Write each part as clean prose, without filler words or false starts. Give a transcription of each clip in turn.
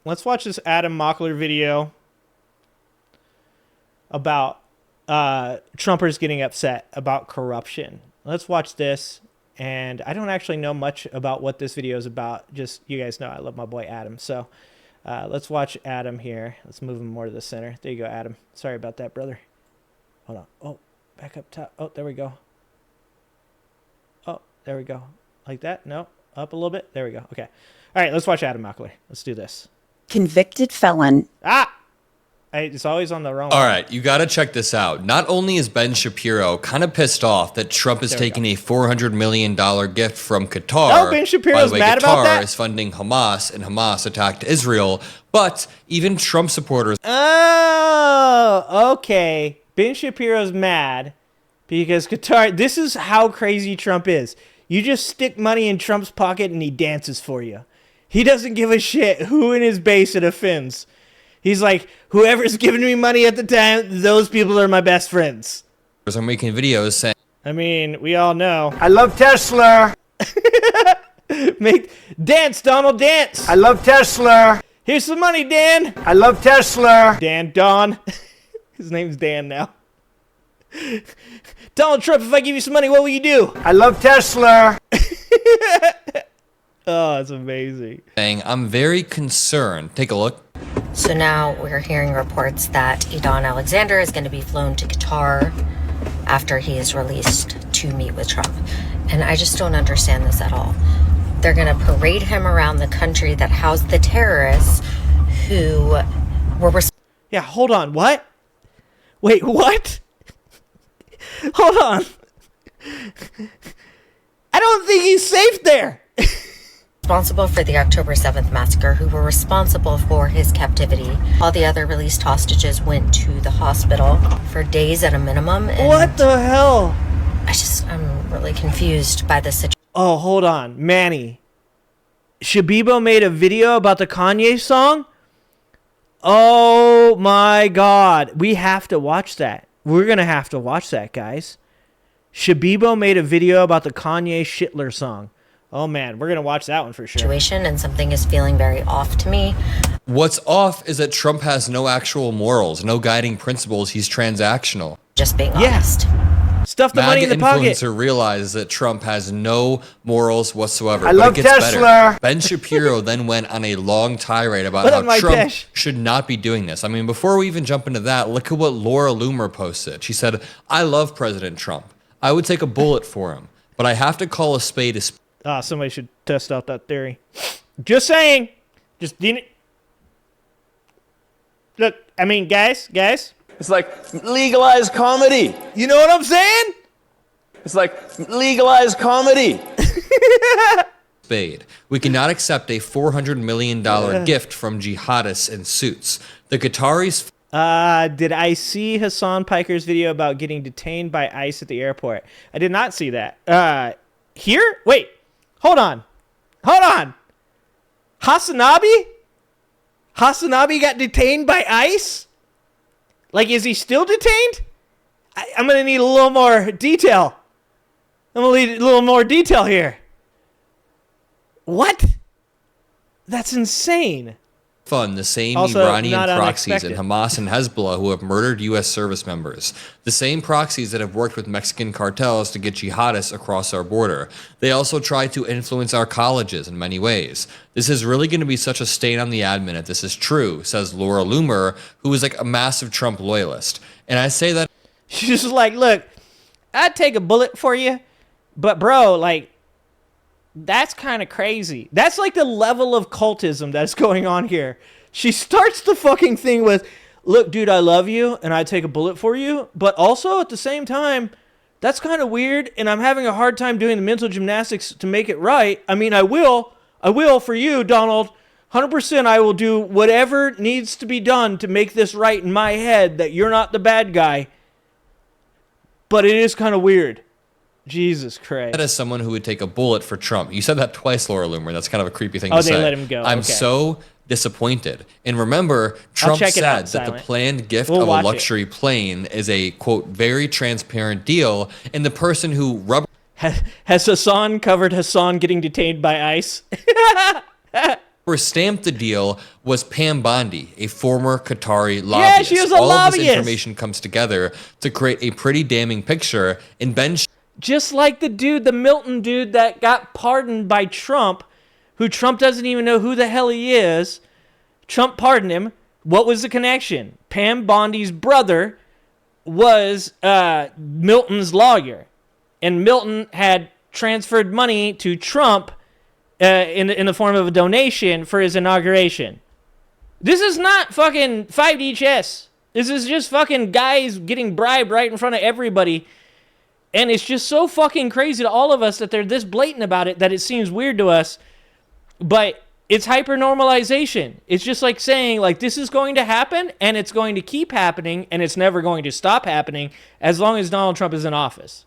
Let's watch this Adam Mockler video about Trumpers getting upset about corruption. Let's watch this. And I don't actually know much about what this video is about. Just, you guys know I love my boy Adam. So let's watch Adam here. Let's move him more to the center. There you go, Adam. Sorry about that, brother. Hold on. Oh, back up top. Oh, there we go. Oh, there we go. Like that? No. Up a little bit. There we go. Okay. All right, let's watch Adam Mockler. Let's do this. Convicted felon. It's always on the wrong All one. right, you got to check this out. Not only is Ben Shapiro kind of pissed off that Trump is taking a $400 million gift from Qatar. Oh, Ben Shapiro's by the way, mad Qatar about that? is funding Hamas, and Hamas attacked Israel. But even Trump supporters. Oh, okay. Ben Shapiro's mad because Qatar. This is how crazy Trump is. You just stick money in Trump's pocket and he dances for you. He doesn't give a shit who in his base it offends. He's like, whoever's giving me money at the time, those people are my best friends. Are making videos saying, I mean, we all know. I love Tesla. Dance, Donald, dance. I love Tesla. Here's some money, Dan. I love Tesla. Don. His name's Dan now. Donald Trump, if I give you some money, what will you do? I love Tesla. Oh, it's amazing. I'm very concerned. Take a look. So now we're hearing reports that Idon Alexander is going to be flown to Qatar after he is released to meet with Trump. And I just don't understand this at all. They're going to parade him around the country that housed the terrorists who were... Yeah, hold on. What? Wait, what? Hold on. I don't think he's safe there. responsible for the October 7th massacre, who were responsible for his captivity. All the other released hostages went to the hospital for days at a minimum. And what the hell? I'm really confused by this situation. Oh, hold on. Manny. Shabibo made a video about the Kanye song? Oh my God. We have to watch that. We're going to have to watch that, guys. Shabibo made a video about the Kanye Shitler song. Oh man, we're going to watch that one for sure. And something is feeling very off to me. What's off is that Trump has no actual morals, no guiding principles. He's transactional. Just being honest. Stuff the money in the pocket. Influencer realizes that Trump has no morals whatsoever. I love it gets Tesla. better. Ben Shapiro then went on a long tirade about how Trump dish? should not be doing this. I mean, before we even jump into that, look at what Laura Loomer posted. She said, "I love President Trump. I would take a bullet for him, but I have to call a spade a spade." Somebody should test out that theory. Just saying. Just look. I mean, guys. It's like legalized comedy. You know what I'm saying? It's like legalized comedy. Spade. We cannot accept a $400 million gift from jihadists in suits. The Qataris. Did I see Hassan Piker's video about getting detained by ICE at the airport? I did not see that. Here? Wait. Hold on. Hassanabi got detained by ICE? Like, is he still detained? I'm going to need a little more detail. Here. What? That's insane. Fund the same Also, Iranian not proxies in unexpected. Hamas and Hezbollah who have murdered U.S. service members. The same proxies that have worked with Mexican cartels to get jihadists across our border. They also try to influence our colleges in many ways. This is really going to be such a stain on the admin if this is true, says Laura Loomer, who is like a massive Trump loyalist. And I say that... She's just like, look, I'd take a bullet for you, but bro, like, that's kind of crazy. That's like the level of cultism that's going on here. She starts the fucking thing with, look, dude, I love you and I'd take a bullet for you. But also at the same time, that's kind of weird. And I'm having a hard time doing the mental gymnastics to make it right. I mean, I will for you, Donald. 100% I will do whatever needs to be done to make this right in my head that you're not the bad guy. But it is kind of weird. Jesus Christ. As someone who would take a bullet for Trump. You said that twice, Laura Loomer. That's kind of a creepy thing to say. Oh, they let him go. I'm Okay. so disappointed. And remember, Trump check it out, said that the Silent. planned gift We'll of a watch it. luxury plane is a, quote, very transparent deal. And the person who Has Hassan covered Hassan getting detained by ICE? Who stamped the deal was Pam Bondi, a former Qatari lobbyist. Yeah, she was a All lobbyist. of this information comes together to create a pretty damning picture. And Ben Just like the dude, the Milton dude that got pardoned by Trump, who Trump doesn't even know who the hell he is. Trump pardoned him. What was the connection? Pam Bondi's brother was Milton's lawyer. And Milton had transferred money to Trump in the form of a donation for his inauguration. This is not fucking 5D chess. This is just fucking guys getting bribed right in front of everybody. And it's just so fucking crazy to all of us that they're this blatant about it that it seems weird to us. But it's hyper-normalization. It's just like saying, like, this is going to happen, and it's going to keep happening, and it's never going to stop happening as long as Donald Trump is in office.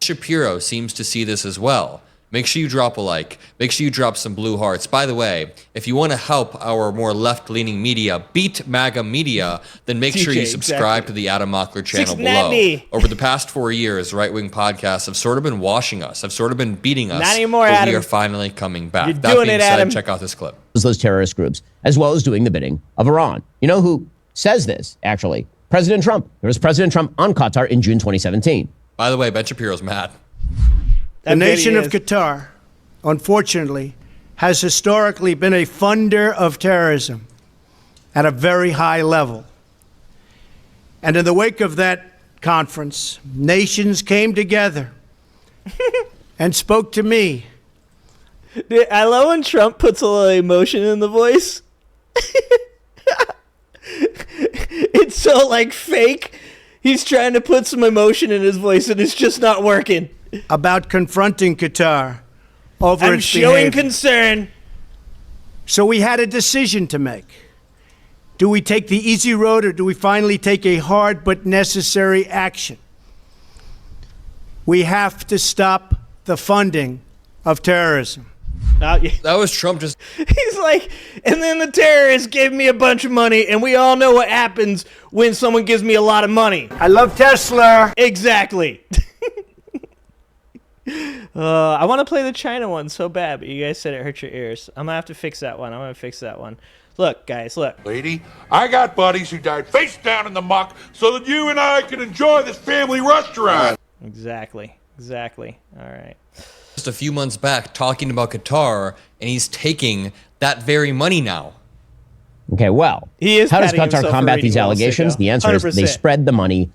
Shapiro seems to see this as well. Make sure you drop a like. Make sure you drop some blue hearts. By the way, if you want to help our more left-leaning media beat MAGA media, then make sure you subscribe to the Adam Mockler channel below. Over the past 4 years, right-wing podcasts have sort of been washing us, have sort of been beating us. Not anymore, but Adam. we are finally coming back. You're That doing being it, said, Adam. check out this clip. Those terrorist groups, as well as doing the bidding of Iran. You know who says this, actually? President Trump. There was President Trump on Qatar in June 2017. By the way, Ben Shapiro's mad. The nation of Qatar, unfortunately, has historically been a funder of terrorism at a very high level. And in the wake of that conference, nations came together and spoke to me. Dude, I love when Trump puts a little emotion in the voice. It's so, like, fake. He's trying to put some emotion in his voice, and it's just not working. About confronting Qatar over I'm its showing behavior. concern. So we had a decision to make. Do we take the easy road, or do we finally take a hard but necessary action? We have to stop the funding of terrorism. That was Trump just... He's like, and then the terrorists gave me a bunch of money, and we all know what happens when someone gives me a lot of money. I love Tesla. Exactly. I want to play the China one so bad, but you guys said it hurt your ears. I'm going to have to fix that one. I'm going to fix that one. Look, guys, look. Lady, I got buddies who died face down in the muck so that you and I can enjoy this family restaurant. Exactly. All right. just a few months back talking about Qatar, and he's taking that very money now. Okay, well, He is how does patting Qatar himself for combat reading these well, allegations? sicko. The answer is they 100%. spread the money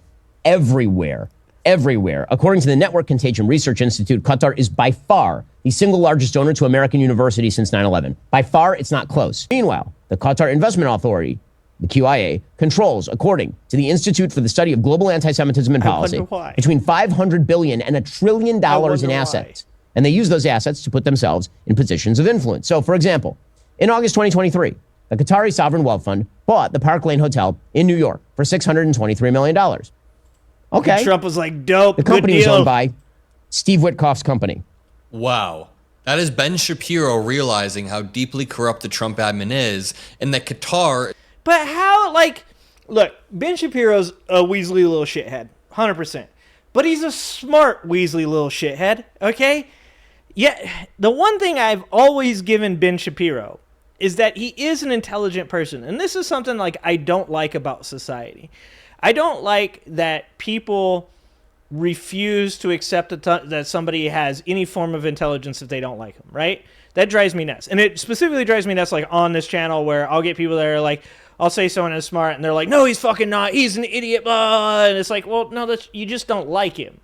everywhere. Everywhere. According to the Network Contagion Research Institute, Qatar is by far the single largest donor to American universities since 9/11. By far, it's not close. Meanwhile, the Qatar Investment Authority, the QIA, controls, according to the Institute for the Study of Global Anti-Semitism and Policy, why. between $500 billion and $1 trillion in wonder assets. And they use those assets to put themselves in positions of influence. So, for example, in August 2023, the Qatari Sovereign Wealth Fund bought the Park Lane Hotel in New York for $623 million. Okay. Trump was like, dope, The good company was deal. owned by Steve Witkoff's company. Wow. That is Ben Shapiro realizing how deeply corrupt the Trump admin is, and that Qatar... But how, like, look, Ben Shapiro's a Weasley little shithead, 100%. But he's a smart Weasley little shithead, okay? Yet, the one thing I've always given Ben Shapiro is that he is an intelligent person. And this is something, like, I don't like about society. I don't like that people refuse to accept that somebody has any form of intelligence if they don't like them, right? That drives me nuts. And it specifically drives me nuts, like, on this channel where I'll get people that are like, I'll say someone is smart, and they're like, no, he's fucking not. He's an idiot. Blah. And it's like, well, no, you just don't like him.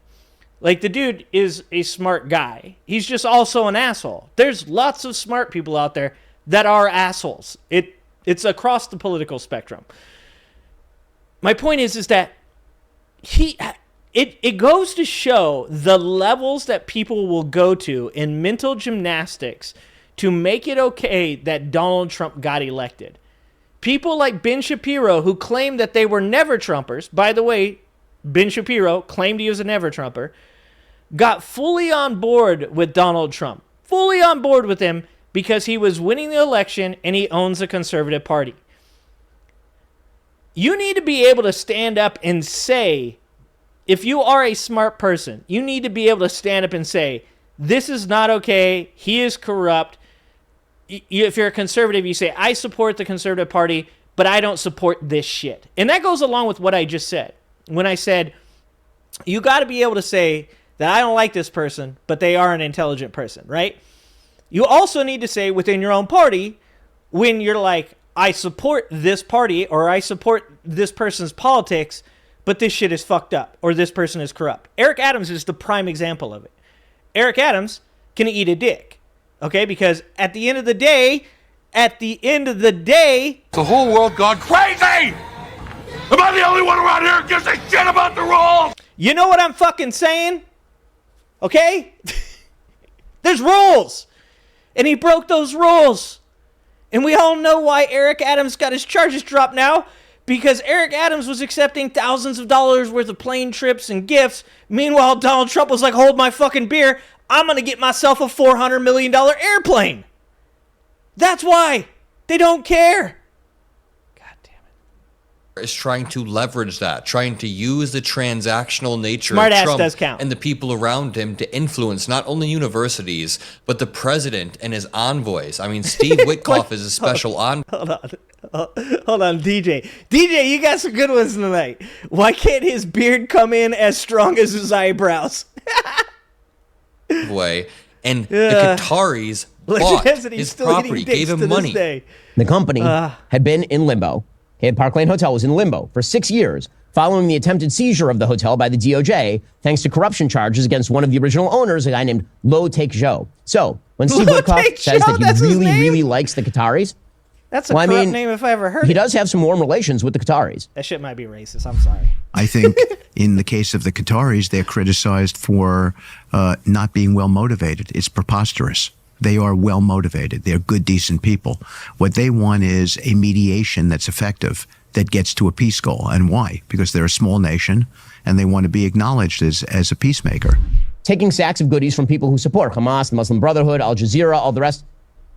Like, the dude is a smart guy. He's just also an asshole. There's lots of smart people out there that are assholes. It's across the political spectrum. My point is that it goes to show the levels that people will go to in mental gymnastics to make it okay that Donald Trump got elected. People like Ben Shapiro, who claim that they were never Trumpers, by the way, Ben Shapiro claimed he was a never Trumper, got fully on board with Donald Trump. Fully on board with him because he was winning the election and he owns the conservative party. You need to be able to stand up and say, if you are a smart person, you need to be able to stand up and say, this is not okay, he is corrupt, if you're a conservative, you say, I support the conservative party, but I don't support this shit. And that goes along with what I just said. When I said, you got to be able to say that I don't like this person, but they are an intelligent person, right? You also need to say within your own party, when you're like, I support this party or I support this person's politics, but this shit is fucked up or this person is corrupt. Eric Adams is the prime example of it. Eric Adams can eat a dick, okay? Because at the end of the day, The whole world gone crazy! Am I the only one around here who gives a shit about the rules? You know what I'm fucking saying? Okay? There's rules. And he broke those rules. And we all know why Eric Adams got his charges dropped now. Because Eric Adams was accepting thousands of dollars worth of plane trips and gifts. Meanwhile, Donald Trump was like, hold my fucking beer. I'm going to get myself a $400 million airplane. That's why. They don't care. Is trying to leverage that, trying to use the transactional nature Smart of ass Trump does count. and the people around him to influence not only universities, but the president and his envoys. I mean, Steve Witkoff is a special envoy. Hold on, DJ. DJ, you got some good ones tonight. Why can't his beard come in as strong as his eyebrows? And the Qataris bought his property, gave him money. The company had been in limbo. Park Lane Hotel was in limbo for 6 years following the attempted seizure of the hotel by the DOJ, thanks to corruption charges against one of the original owners, a guy named Lo Take Zhou. So when Steve Witkoff says that he really likes the Qataris, that's a corrupt name if I ever heard it. He does have some warm relations with the Qataris. That shit might be racist. I'm sorry. I think in the case of the Qataris, they're criticized for not being well motivated. It's preposterous. They are well motivated. They're good, decent people. What they want is a mediation that's effective, that gets to a peace goal. And why? Because they're a small nation and they want to be acknowledged as a peacemaker. Taking sacks of goodies from people who support Hamas, the Muslim Brotherhood, Al Jazeera, all the rest,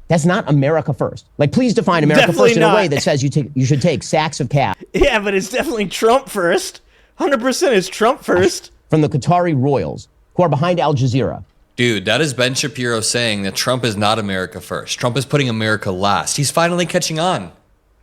that's not America first. Like, please define America Definitely first in not. a way that says you should take sacks of cash. Yeah, but it's definitely Trump first. 100% is Trump first. From the Qatari royals who are behind Al Jazeera. Dude, that is Ben Shapiro saying that Trump is not America first. Trump is putting America last. He's finally catching on.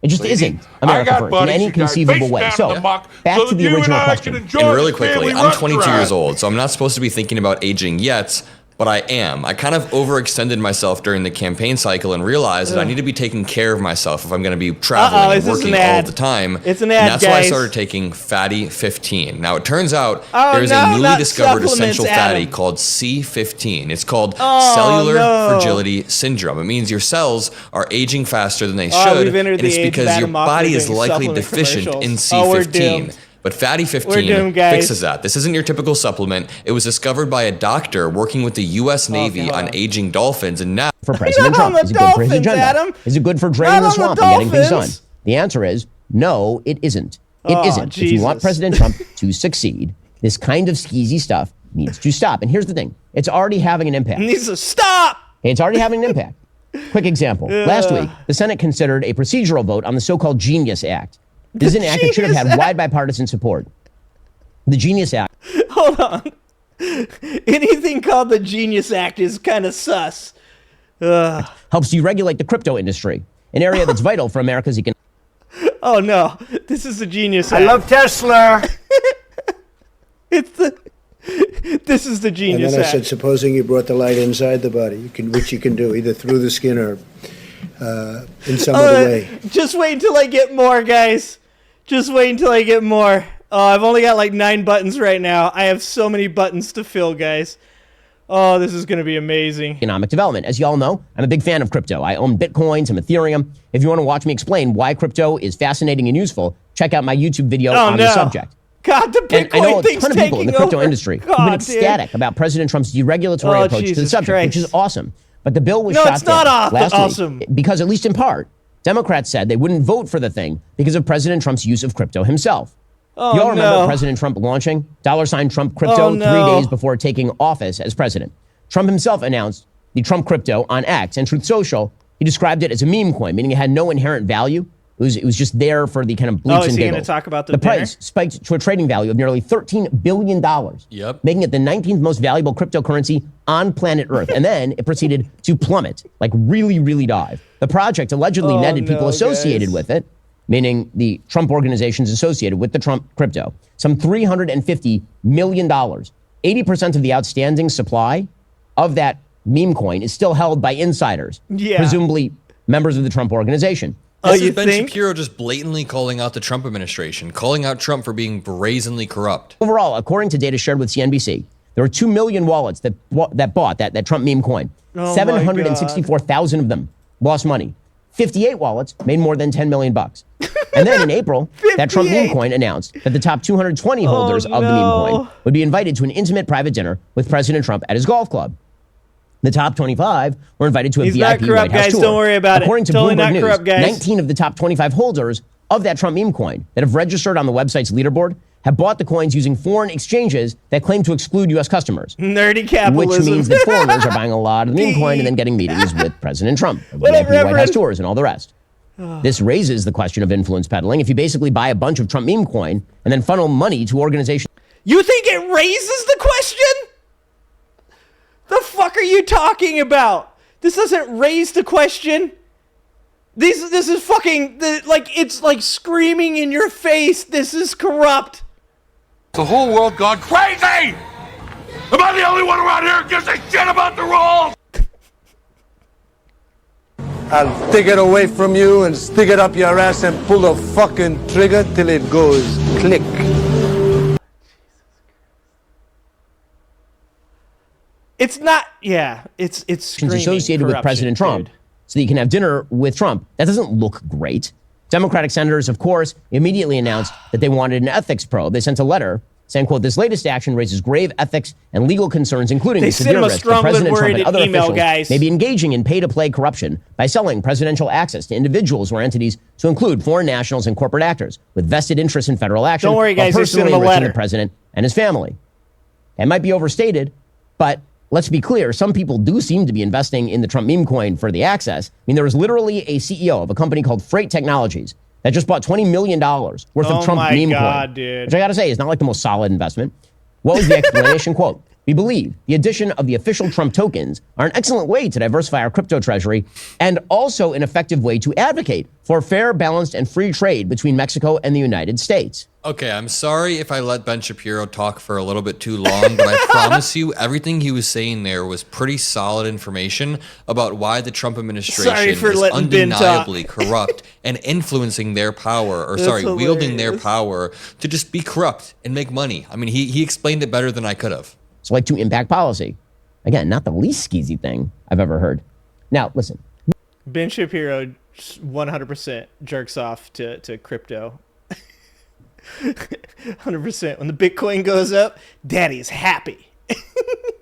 It just isn't America first in any conceivable way. So, back to the original question. And really quickly, I'm 22 years old, so I'm not supposed to be thinking about aging yet, but I am. I kind of overextended myself during the campaign cycle and realized that I need to be taking care of myself if I'm going to be traveling and working all the time. It's an ad, and that's why I started taking Fatty 15. Now, it turns out there's a newly discovered essential fatty called C15. It's called cellular fragility syndrome. It means your cells are aging faster than they should, and it's because your body is likely deficient in C15. But Fatty 15 fixes that. This isn't your typical supplement. It was discovered by a doctor working with the U.S. Navy on aging dolphins, and now for President Trump, is it good for his agenda? Adam. Is it good for draining the swamp and getting things done? The answer is no, it isn't. It isn't. Jesus. If you want President Trump to succeed, this kind of skeezy stuff needs to stop. And here's the thing. It's already having an impact. It needs to stop. It's already having an impact. Quick example. Last week, the Senate considered a procedural vote on the so-called Genius Act. This is an act that should have had wide bipartisan support. The Genius Act. Hold on. Anything called the Genius Act is kind of sus. Helps deregulate the crypto industry, an area that's vital for America's economy. Oh, no. This is the Genius Act. I love Tesla. This is the Genius And then I Act. said, supposing you brought the light inside the body, which you can do, either through the skin or in some other way. Just wait until I get more, guys. Just wait until I get more. Oh, I've only got like 9 buttons right now. I have so many buttons to fill, guys. Oh, this is going to be amazing. Economic development. As you all know, I'm a big fan of crypto. I own Bitcoin, some Ethereum. If you want to watch me explain why crypto is fascinating and useful, check out my YouTube video on the subject. God, the Bitcoin and I know a thing's ton of people in the crypto over. industry God, who've been ecstatic about President Trump's deregulatory approach to the subject, which is awesome. But the bill was shot down last week because, at least in part, Democrats said they wouldn't vote for the thing because of President Trump's use of crypto himself. You all remember President Trump launching $Trump crypto 3 days before taking office as president. Trump himself announced the Trump crypto on X and Truth Social. He described it as a meme coin, meaning it had no inherent value. It It was just there for the kind of bleeps and is he giggles. going to talk about the price spiked to a trading value of nearly $13 billion, making it the 19th most valuable cryptocurrency on planet Earth. And then it proceeded to plummet, like really, really dive. The project allegedly netted people associated with it, meaning the Trump organizations associated with the Trump crypto, some $350 million. 80% of the outstanding supply of that meme coin is still held by insiders, presumably members of the Trump organization. This is Ben Shapiro just blatantly calling out the Trump administration, calling out Trump for being brazenly corrupt. Overall, according to data shared with CNBC, there were 2 million wallets that bought that Trump meme coin. 764,000 of them lost money. 58 wallets made more than $10 million. And then in April, that Trump meme coin announced that the top 220 holders of the meme coin would be invited to an intimate private dinner with President Trump at his golf club. The top 25 were invited to a He's VIP not corrupt, White House guys. tour. Don't worry about According it. to Totally Bloomberg not News, corrupt, guys. 19 of the top 25 holders of that Trump meme coin that have registered on the website's leaderboard have bought the coins using foreign exchanges that claim to exclude U.S. customers. Nerdy capitalism. Which means that foreigners are buying a lot of the meme coin and then getting meetings with President Trump, VIP White House tours, and all the rest. This raises the question of influence peddling. If you basically buy a bunch of Trump meme coin and then funnel money to organizations. You think it raises the question? The fuck are you talking about? This doesn't raise the question. This is fucking, it's like screaming in your face. This is corrupt. The whole world gone crazy! Am I the only one around here who gives a shit about the rules? I'll take it away from you and stick it up your ass and pull the fucking trigger till it goes click. It's not, it's associated with President Trump, so that you can have dinner with Trump. That doesn't look great. Democratic senators, of course, immediately announced that they wanted an ethics probe. They sent a letter saying, quote, this latest action raises grave ethics and legal concerns, including the severe risk that President Trump and other officials may be engaging in pay-to-play corruption by selling presidential access to individuals or entities to include foreign nationals and corporate actors with vested interests in federal action. Don't worry, guys, while they sent personally him a enriching letter. the president and his family. It might be overstated, but let's be clear, some people do seem to be investing in the Trump meme coin for the access. I mean, there was literally a CEO of a company called Freight Technologies that just bought $20 million worth of Trump meme coin, dude. which I got to say is not like the most solid investment. What was the explanation? Quote, we believe the addition of the official Trump tokens are an excellent way to diversify our crypto treasury and also an effective way to advocate for fair, balanced, and free trade between Mexico and the United States. Okay, I'm sorry if I let Ben Shapiro talk for a little bit too long, but I promise you everything he was saying there was pretty solid information about why the Trump administration is undeniably corrupt and influencing their power, wielding their power to just be corrupt and make money. I mean, he explained it better than I could have. So like to impact policy. Again, not the least skeezy thing I've ever heard. Now, listen. Ben Shapiro 100% jerks off to crypto. 100%. When the Bitcoin goes up, daddy's happy.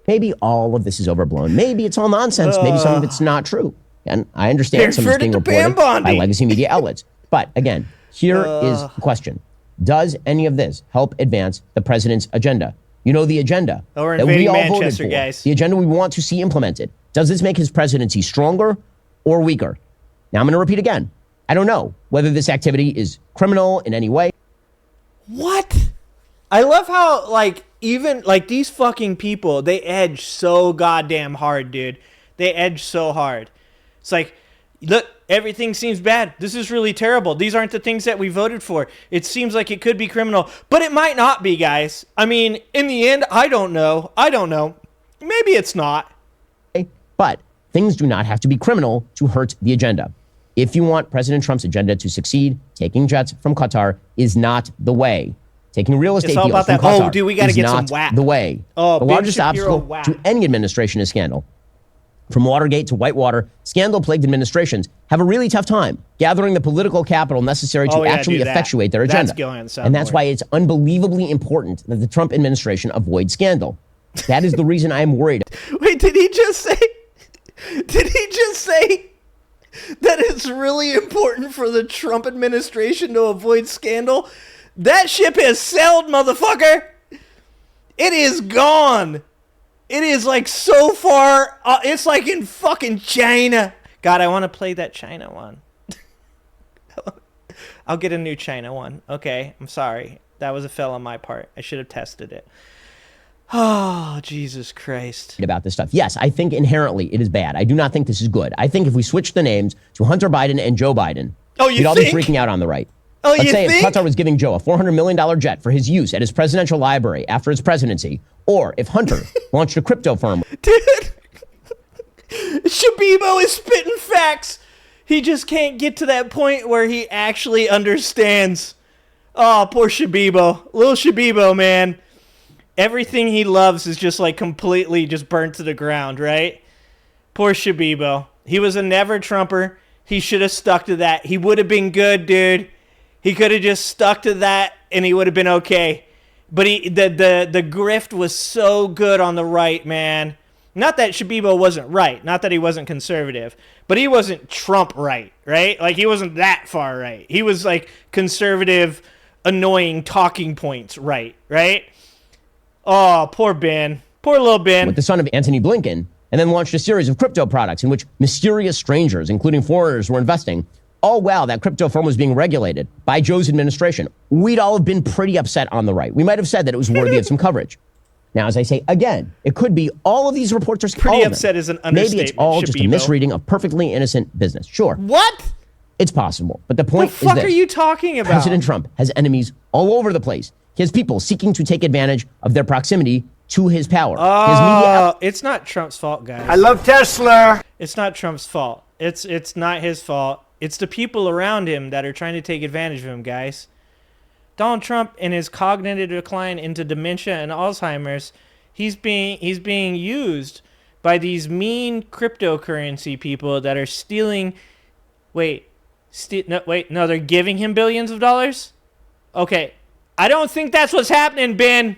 Maybe all of this is overblown. Maybe it's all nonsense. Maybe some of it's not true. And I understand some of it's being reported by legacy media outlets. But again, here is the question. Does any of this help advance the president's agenda? You know, the agenda that we all voted for, the agenda we want to see implemented. Does this make his presidency stronger or weaker? Now, I'm going to repeat again. I don't know whether this activity is criminal in any way. What? I love how, even, these fucking people, they edge so goddamn hard, dude. They edge so hard. It's like, look, everything seems bad. This is really terrible. These aren't the things that we voted for. It seems like it could be criminal, but it might not be, guys. I mean, in the end, I don't know. Maybe it's not. But things do not have to be criminal to hurt the agenda. If you want President Trump's agenda to succeed, taking jets from Qatar is not the way. Taking real estate deals from Qatar we gotta is get not some whack. the way. The largest obstacle to any administration is scandal. From Watergate to Whitewater, scandal-plagued administrations have a really tough time gathering the political capital necessary to actually effectuate their agenda. And that's why it's unbelievably important that the Trump administration avoid scandal. That is the reason I am worried. Wait, did he just say that it's really important for the Trump administration to avoid scandal? That ship has sailed, motherfucker. It is gone. It is so far. It's like in fucking China. God, I want to play that China one. I'll get a new China one. Okay, I'm sorry. That was a fail on my part. I should have tested it. Oh, Jesus Christ. About this stuff. Yes, I think inherently it is bad. I do not think this is good. I think if we switch the names to Hunter Biden and Joe Biden, we'd all be freaking out on the right. Oh, Let's say think? if Qatar was giving Joe a $400 million jet for his use at his presidential library after his presidency, or if Hunter launched a crypto firm. Dude, Shabibo is spitting facts. He just can't get to that point where he actually understands. Oh, poor Shabibo. Little Shabibo, man. Everything he loves is just like completely just burnt to the ground, right? Poor Shabibo. He was a never Trumper. He should have stuck to that. He would have been good, dude. He could have just stuck to that and he would have been okay. But the grift was so good on the right, man. Not that Shabibo wasn't right. Not that he wasn't conservative. But he wasn't Trump right? Like, he wasn't that far right. He was, like, conservative, annoying talking points right? Oh, poor Ben. Poor little Ben. With the son of Antony Blinken, and then launched a series of crypto products in which mysterious strangers, including foreigners, were investing. All while that crypto firm was being regulated by Joe's administration. We'd all have been pretty upset on the right. We might have said that it was worthy of some coverage. Now, as I say, again, it could be all of these reports are pretty upset is an understatement. Maybe it's all Shabibo. just a misreading of perfectly innocent business. Sure. What? It's possible. But the point The is fuck this. are you talking about? President Trump has enemies all over the place. He has people seeking to take advantage of their proximity to his power. Oh, it's not Trump's fault, guys. I love Tesla. It's not Trump's fault. It's not his fault. It's the people around him that are trying to take advantage of him, guys. Donald Trump and his cognitive decline into dementia and Alzheimer's, he's being used by these mean cryptocurrency people that are stealing. No, they're giving him billions of dollars? Okay. I don't think that's what's happening, Ben.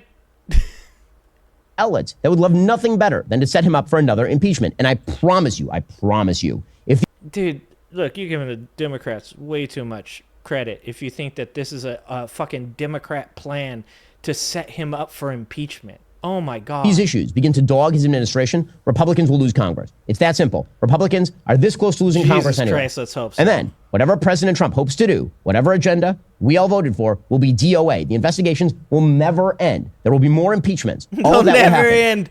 Outlets that would love nothing better than to set him up for another impeachment. And I promise you, if Dude, look, you're giving the Democrats way too much credit if you think that this is a fucking Democrat plan to set him up for impeachment. Oh my God. these issues begin to dog his administration, Republicans will lose Congress. It's that simple. Republicans are this close to losing Congress anyway. Christ, let's hope so. And then, whatever President Trump hopes to do, whatever agenda we all voted for, will be DOA. The investigations will never end. There will be more impeachments. All of that will happen. End.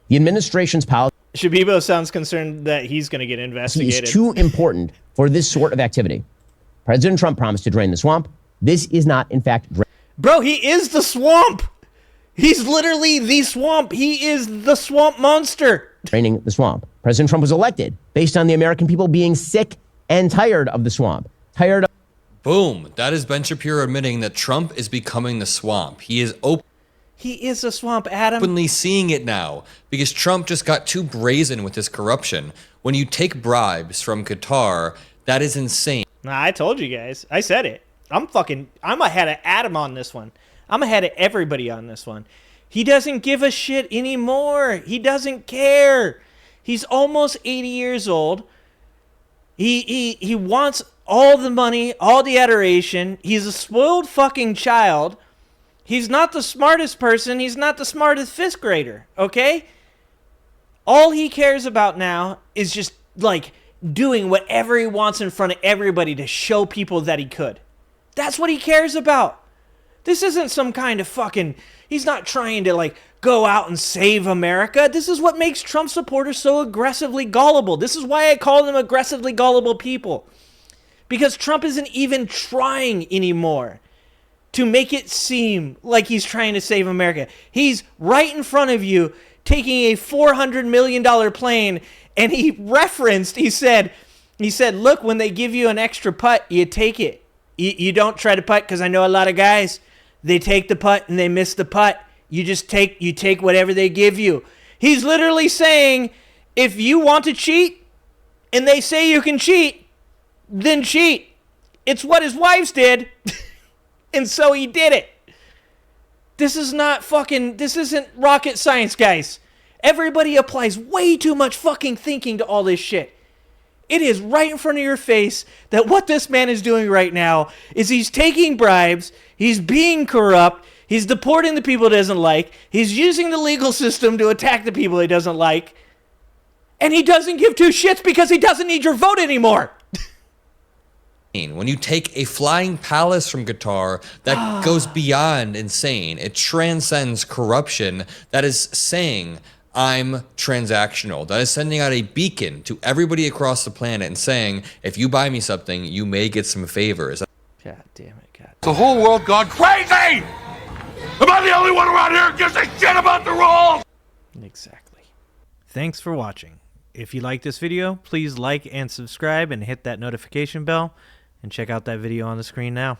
The administration's policy Shabibo sounds concerned that he's going to get is investigated. too important for this sort of activity. President Trump promised to drain the swamp. This is not, in fact, Bro, he is the swamp. He's literally the swamp. He is the swamp monster. draining the swamp. President Trump was elected based on the American people being sick and tired of the swamp. Tired of Boom. That is Ben Shapiro admitting that Trump is becoming the swamp. He is He is a swamp, Adam. openly seeing it now because Trump just got too brazen with his corruption. When you take bribes from Qatar, that is insane. Nah, I told you guys. I said it. I'm ahead of Adam on this one. I'm ahead of everybody on this one. He doesn't give a shit anymore. He doesn't care. He's almost 80 years old. He wants all the money, all the adoration. He's a spoiled fucking child. He's not the smartest person. He's not the smartest fifth grader, okay? All he cares about now is just, like, doing whatever he wants in front of everybody to show people that he could. That's what he cares about. This isn't some kind of fucking... He's not trying to, like, go out and save America. This is what makes Trump supporters so aggressively gullible. This is why I call them aggressively gullible people. Because Trump isn't even trying anymore to make it seem like he's trying to save America. He's right in front of you taking a $400 million plane, and he said, look, when they give you an extra putt, you take it. You don't try to putt, because I know a lot of guys, they take the putt and they miss the putt. You take whatever they give you. He's literally saying, if you want to cheat and they say you can cheat, then cheat. It's what his wives did. And so he did it. This isn't rocket science, guys. Everybody applies way too much fucking thinking to all this shit. It is right in front of your face that what this man is doing right now is he's taking bribes, he's being corrupt, he's deporting the people he doesn't like, he's using the legal system to attack the people he doesn't like, and he doesn't give two shits because he doesn't need your vote anymore. When you take a flying palace from Qatar that goes beyond insane, it transcends corruption, that is saying, I'm transactional. That is sending out a beacon to everybody across the planet and saying, if you buy me something, you may get some favors. God damn it, God. The whole world gone crazy! Am I the only one around here who gives a shit about the rules? Exactly. Thanks for watching. If you like this video, please like and subscribe and hit that notification bell. And check out that video on the screen now.